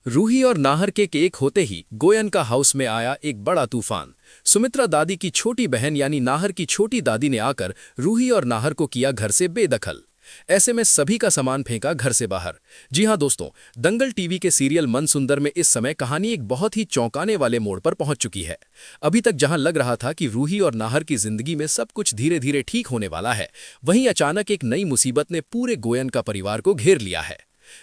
रूही और नाहर के केक होते ही गोयन का हाउस में आया एक बड़ा तूफान। सुमित्रा दादी की छोटी बहन यानी नाहर की छोटी दादी ने आकर रूही और नाहर को किया घर से बेदखल। ऐसे में सभी का सामान फेंका घर से बाहर। जी हां दोस्तों, दंगल टीवी के सीरियल मनसुंदर में इस समय कहानी एक बहुत ही चौंकाने वाले मोड़ पर पहुंच चुकी है। अभी तक जहां लग रहा था कि रूही और नाहर की जिंदगी में सब कुछ धीरे धीरे ठीक होने वाला है, वहीं अचानक एक नई मुसीबत ने पूरे गोयन का परिवार को घेर लिया है।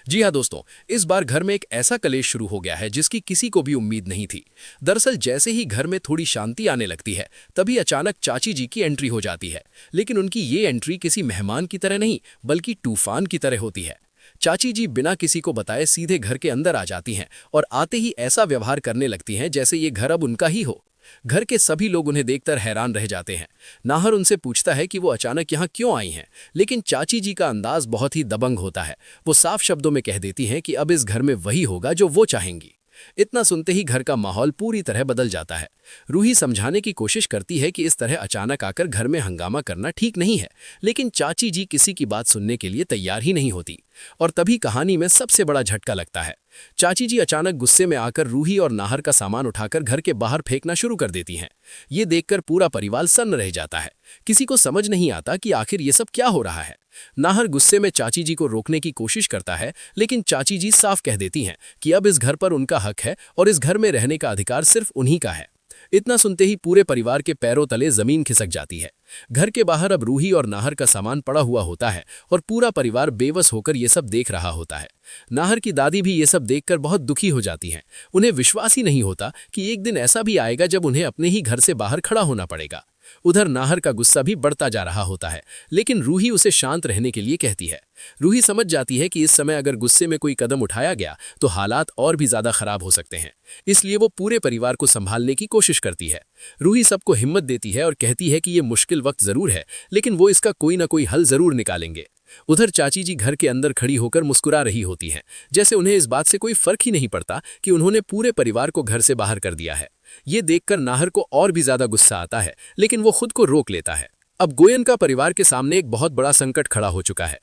जी हां दोस्तों, इस बार घर में एक ऐसा कलेश शुरू हो गया है जिसकी किसी को भी उम्मीद नहीं थी। दरअसल जैसे ही घर में थोड़ी शांति आने लगती है, तभी अचानक चाची जी की एंट्री हो जाती है। लेकिन उनकी ये एंट्री किसी मेहमान की तरह नहीं, बल्कि तूफान की तरह होती है। चाची जी बिना किसी को बताए सीधे घर के अंदर आ जाती हैं और आते ही ऐसा व्यवहार करने लगती हैं जैसे ये घर अब उनका ही हो। घर के सभी लोग उन्हें देखकर हैरान रह जाते हैं। नाहर उनसे पूछता है कि वो अचानक यहाँ क्यों आई हैं, लेकिन चाची जी का अंदाज बहुत ही दबंग होता है। वो साफ शब्दों में कह देती हैं कि अब इस घर में वही होगा जो वो चाहेंगी। इतना सुनते ही घर का माहौल पूरी तरह बदल जाता है। रूही समझाने की कोशिश करती है कि इस तरह अचानक आकर घर में हंगामा करना ठीक नहीं है, लेकिन चाची जी किसी की बात सुनने के लिए तैयार ही नहीं होती। और तभी कहानी में सबसे बड़ा झटका लगता है। चाची जी अचानक गुस्से में आकर रूही और नाहर का सामान उठाकर घर के बाहर फेंकना शुरू कर देती हैं। ये देखकर पूरा परिवार सन्न रह जाता है। किसी को समझ नहीं आता कि आखिर ये सब क्या हो रहा है। नाहर गुस्से में चाची जी को रोकने की कोशिश करता है, लेकिन चाची जी साफ कह देती हैं कि अब इस घर पर उनका हक है और इस घर में रहने का अधिकार सिर्फ उन्हीं का है। इतना सुनते ही पूरे परिवार के पैरों तले जमीन खिसक जाती है। घर के बाहर अब रूही और नाहर का सामान पड़ा हुआ होता है और पूरा परिवार बेबस होकर ये सब देख रहा होता है। नाहर की दादी भी ये सब देखकर बहुत दुखी हो जाती हैं। उन्हें विश्वास ही नहीं होता कि एक दिन ऐसा भी आएगा जब उन्हें अपने ही घर से बाहर खड़ा होना पड़ेगा। उधर नाहर का गुस्सा भी बढ़ता जा रहा होता है, लेकिन रूही उसे शांत रहने के लिए कहती है। रूही समझ जाती है कि इस समय अगर गुस्से में कोई कदम उठाया गया तो हालात और भी ज्यादा खराब हो सकते हैं। इसलिए वो पूरे परिवार को संभालने की कोशिश करती है। रूही सबको हिम्मत देती है और कहती है कि ये मुश्किल वक्त जरूर है, लेकिन वो इसका कोई ना कोई हल जरूर निकालेंगे। उधर चाची जी घर के अंदर खड़ी होकर मुस्कुरा रही होती हैं, जैसे उन्हें इस बात से कोई फर्क ही नहीं पड़ता कि उन्होंने पूरे परिवार को घर से बाहर कर दिया है। ये देखकर नाहर को और भी ज्यादा गुस्सा आता है, लेकिन वो खुद को रोक लेता है। अब गोयन का परिवार के सामने एक बहुत बड़ा संकट खड़ा हो चुका है।